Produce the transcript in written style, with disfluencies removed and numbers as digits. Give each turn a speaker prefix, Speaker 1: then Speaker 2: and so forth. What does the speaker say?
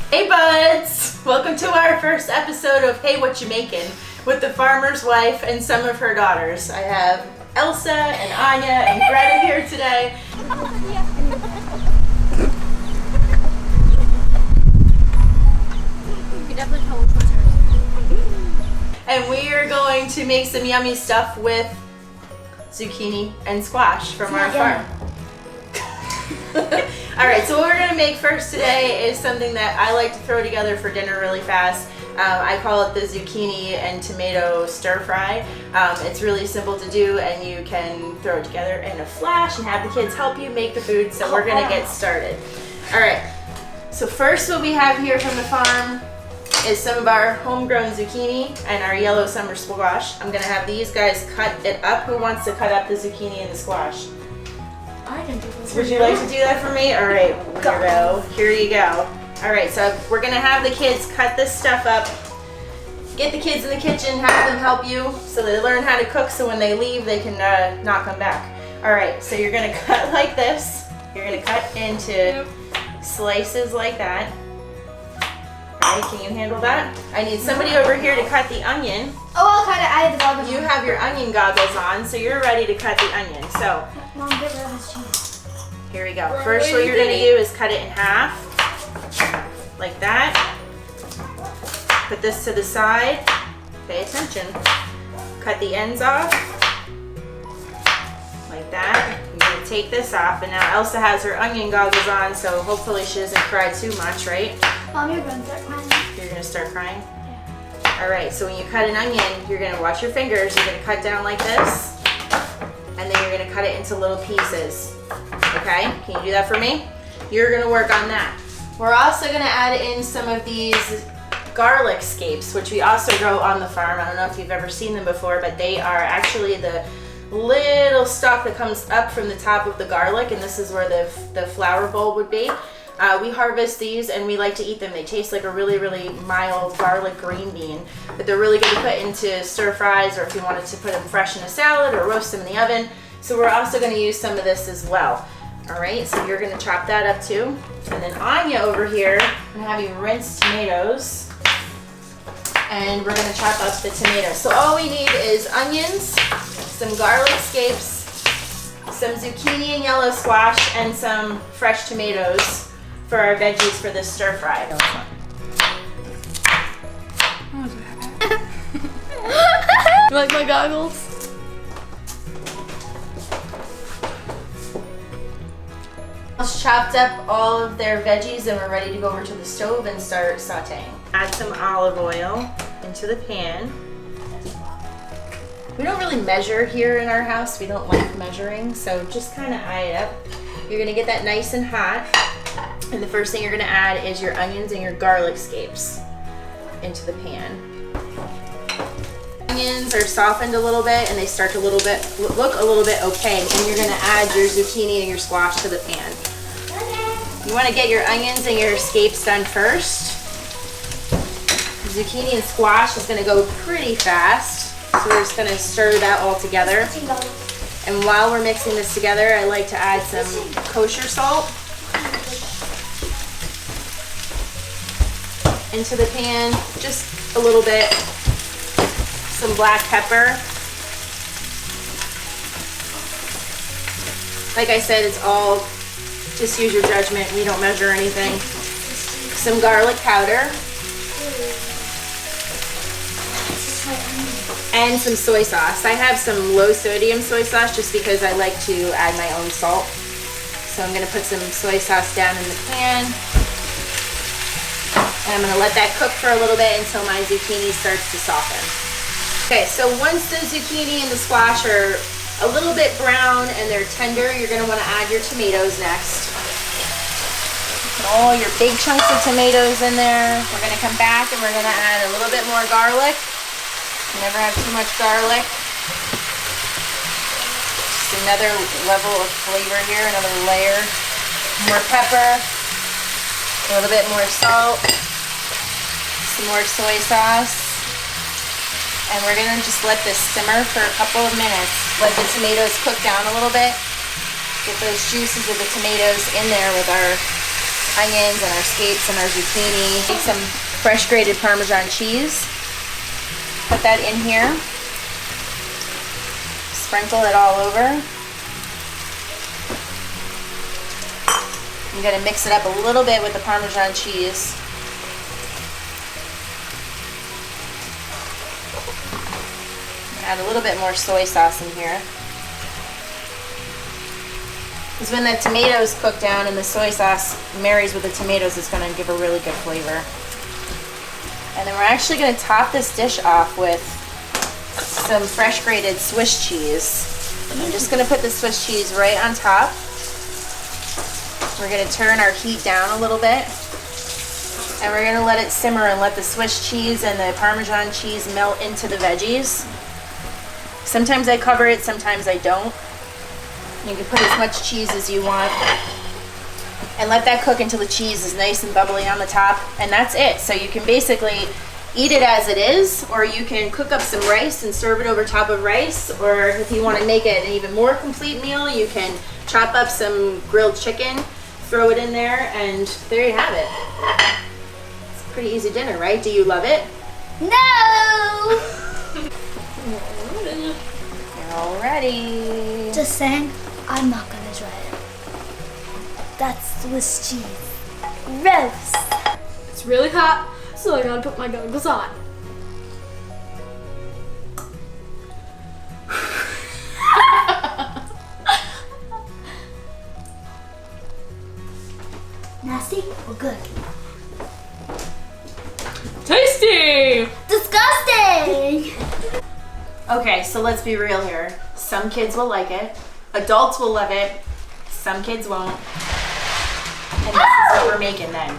Speaker 1: Hey buds! Welcome to our first episode of Hey What You Makin' with the farmer's wife and some of her daughters. I have Elsa and Anya and Greta here today.
Speaker 2: You definitely tell which one's hers.
Speaker 1: And we are going to make some yummy stuff with zucchini and squash from our farm. Alright, so what we're going to make first today is something that I like to throw together for dinner really fast. I call it the zucchini and tomato stir fry. It's really simple to do and you can throw it together in a flash and have the kids help you make the food, so we're going to get started. Alright, so first what we have here from the farm is some of our homegrown zucchini and our yellow summer squash. I'm going to have these guys cut it up. Who wants to cut up the zucchini and the squash?
Speaker 2: I can do this.
Speaker 1: Would you like to do that for me? All right, here you go. All right, so we're gonna have the kids cut this stuff up. Get the kids in the kitchen, have them help you so they learn how to cook, so when they leave they can not come back. All right, so you're gonna cut like this. You're gonna cut into slices like that. All right, can you handle that? I need somebody over here to cut the onion.
Speaker 2: Oh, I'll cut it. I have the goggles.
Speaker 1: You have your onion goggles on, so you're ready to cut the onion. So,
Speaker 2: Mom, get rid of this cheese.
Speaker 1: here we go. First, what you're going to do is cut it in half, like that. Put this to the side. Pay attention. Cut the ends off, like that. You're going to take this off, and now Elsa has her onion goggles on, so hopefully she doesn't cry too much, right?
Speaker 2: Mom, you're going to start crying.
Speaker 1: You're going to start crying? All right, so when you cut an onion, you're gonna watch your fingers. You're gonna cut down like this, and then you're gonna cut it into little pieces. Okay, can you do that for me? You're gonna work on that. We're also gonna add in some of these garlic scapes, which we also grow on the farm. I don't know if you've ever seen them before, but they are actually the little stalk that comes up from the top of the garlic, and this is where the flower bulb would be. We harvest these and we like to eat them. They taste like a really, really mild garlic green bean, but they're really good to put into stir fries, or if you wanted to put them fresh in a salad or roast them in the oven. So we're also going to use some of this as well. All right, so you're going to chop that up too. And then Anya over here, I'm going to have you rinse tomatoes, and we're going to chop up the tomatoes. So all we need is onions, some garlic scapes, some zucchini and yellow squash, and some fresh tomatoes for our veggies for this stir fry.
Speaker 2: You like my goggles?
Speaker 1: Just chopped up all of their veggies and we're ready to go over to the stove and start sauteing. Add some olive oil into the pan. We don't really measure here in our house. We don't like measuring, so just kind of eye it up. You're gonna get that nice and hot. And the first thing you're going to add is your onions and your garlic scapes into the pan. Onions are softened a little bit and they start to look a little bit opaque, and you're going to add your zucchini and your squash to the pan. You want to get your onions and your scapes done first. Zucchini and squash is going to go pretty fast, so we're just going to stir that all together. And while we're mixing this together, I like to add some kosher salt into the pan, just a little bit, some black pepper. Like I said, it's all, just use your judgment, we don't measure anything. Some garlic powder. And some soy sauce. I have some low sodium soy sauce just because I like to add my own salt. So I'm gonna put some soy sauce down in the pan. And I'm going to let that cook for a little bit until my zucchini starts to soften. Okay, so once the zucchini and the squash are a little bit brown and they're tender, you're going to want to add your tomatoes next. Put all your big chunks of tomatoes in there. We're going to come back and we're going to add a little bit more garlic. You never have too much garlic. Just another level of flavor here, another layer. More pepper, a little bit more salt. Some more soy sauce, and we're gonna just let this simmer for a couple of minutes. Let the tomatoes cook down a little bit. Get those juices of the tomatoes in there with our onions and our scapes and our zucchini. Take some fresh grated Parmesan cheese. Put that in here. Sprinkle it all over. I'm gonna mix it up a little bit with the Parmesan cheese. Add a little bit more soy sauce in here. Because when the tomatoes cook down and the soy sauce marries with the tomatoes, it's gonna give a really good flavor. And then we're actually gonna top this dish off with some fresh grated Swiss cheese. I'm just gonna put the Swiss cheese right on top. We're gonna turn our heat down a little bit. And we're gonna let it simmer and let the Swiss cheese and the Parmesan cheese melt into the veggies. Sometimes I cover it, sometimes I don't. You can put as much cheese as you want and let that cook until the cheese is nice and bubbly on the top, and that's it. So you can basically eat it as it is, or you can cook up some rice and serve it over top of rice, or if you want to make it an even more complete meal, you can chop up some grilled chicken, throw it in there, and there you have it. It's a pretty easy dinner, right? Do you love it?
Speaker 2: No!
Speaker 1: You're all ready.
Speaker 2: Just saying, I'm not gonna try it. That's Swiss cheese. Gross. It's really hot, so I gotta put my goggles on. Nasty or good?
Speaker 3: Tasty!
Speaker 2: Disgusting!
Speaker 1: Okay, so let's be real here. Some kids will like it. Adults will love it. Some kids won't. And this is what we're making then.